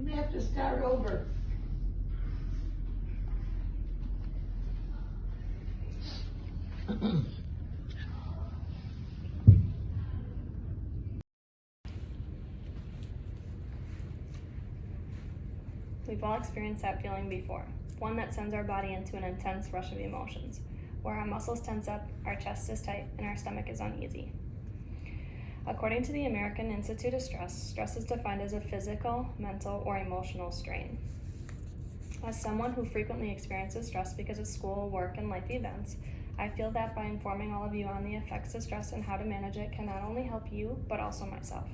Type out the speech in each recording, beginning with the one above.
may have to start over. We've all experienced that feeling before, one that sends our body into an intense rush of emotions, where our muscles tense up, our chest is tight, and our stomach is uneasy. According to the American Institute of Stress, stress is defined as a physical, mental, or emotional strain. As someone who frequently experiences stress because of school, work, and life events, I feel that by informing all of you on the effects of stress and how to manage it can not only help you, but also myself.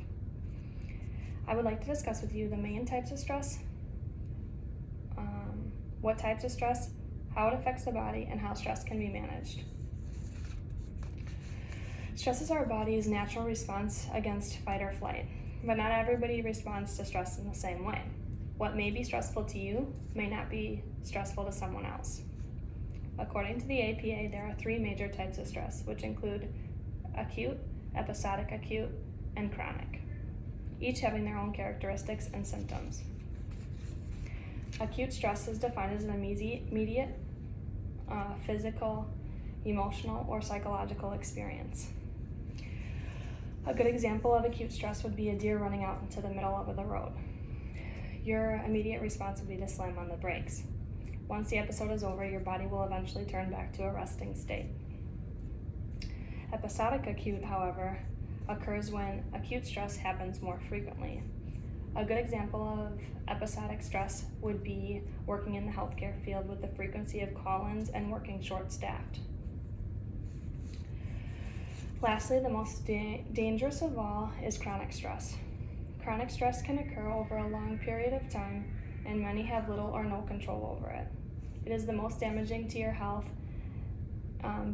I would like to discuss with you the main types of stress, what types of stress, how it affects the body, and how stress can be managed. Stress is our body's natural response against fight or flight, but not everybody responds to stress in the same way. What may be stressful to you may not be stressful to someone else. According to the APA, there are 3 major types of stress, which include acute, episodic acute, and chronic, each having their own characteristics and symptoms. Acute stress is defined as an immediate physical, emotional, or psychological experience. A good example of acute stress would be a deer running out into the middle of the road. Your immediate response would be to slam on the brakes. Once the episode is over, your body will eventually turn back to a resting state. Episodic acute, however, occurs when acute stress happens more frequently. A good example of episodic stress would be working in the healthcare field with the frequency of call-ins and working short-staffed. Lastly, the most dangerous of all is chronic stress. Chronic stress can occur over a long period of time, and many have little or no control over it. It is the most damaging to your health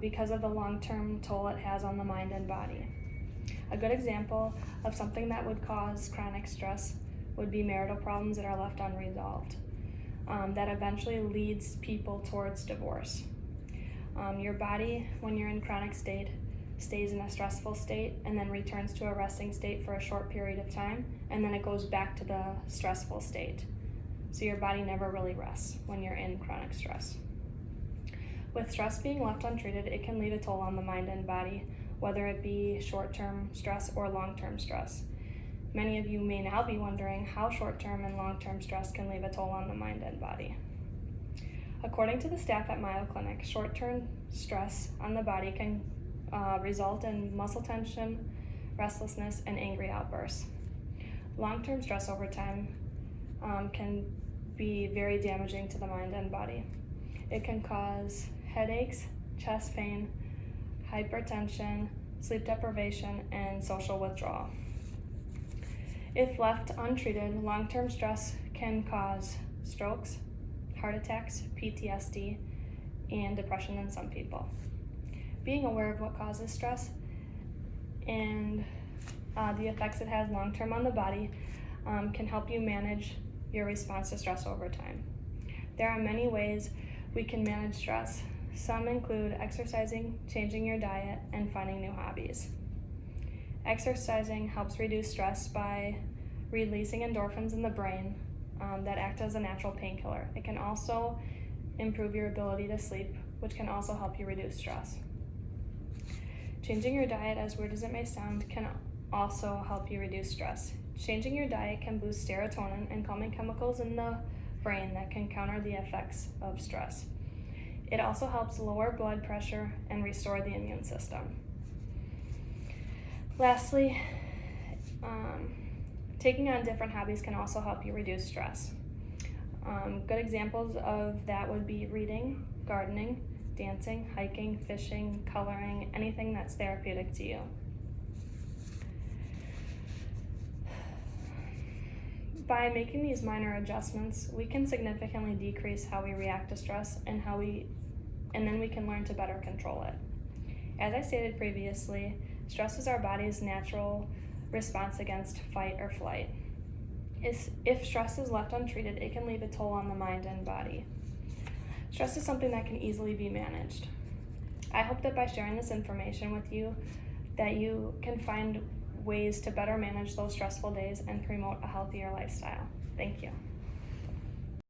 because of the long-term toll it has on the mind and body. A good example of something that would cause chronic stress would be marital problems that are left unresolved, that eventually leads people towards divorce. Your body, when you're in chronic state, stays in a stressful state and then returns to a resting state for a short period of time, and then it goes back to the stressful state. So your body never really rests when you're in chronic stress. With stress being left untreated, it can leave a toll on the mind and body, whether it be short-term stress or long-term stress. Many of you may now be wondering how short-term and long-term stress can leave a toll on the mind and body. According to the staff at Mayo Clinic, short-term stress on the body can result in muscle tension, restlessness, and angry outbursts. Long-term stress over time can be very damaging to the mind and body. It can cause headaches, chest pain, hypertension, sleep deprivation, and social withdrawal. If left untreated, long-term stress can cause strokes, heart attacks, PTSD, and depression in some people. Being aware of what causes stress and the effects it has long-term on the body can help you manage your response to stress over time. There are many ways we can manage stress. Some include exercising, changing your diet, and finding new hobbies. Exercising helps reduce stress by releasing endorphins in the brain that act as a natural painkiller. It can also improve your ability to sleep, which can also help you reduce stress. Changing your diet, as weird as it may sound, can also help you reduce stress. Changing your diet can boost serotonin and calming chemicals in the brain that can counter the effects of stress. It also helps lower blood pressure and restore the immune system. Lastly, taking on different hobbies can also help you reduce stress. Good examples of that would be reading, gardening, dancing, hiking, fishing, coloring, anything that's therapeutic to you. By making these minor adjustments, we can significantly decrease how we react to stress and then we can learn to better control it. As I stated previously, stress is our body's natural response against fight or flight. If stress is left untreated, it can leave a toll on the mind and body. Stress is something that can easily be managed. I hope that by sharing this information with you, that you can find ways to better manage those stressful days and promote a healthier lifestyle. Thank you.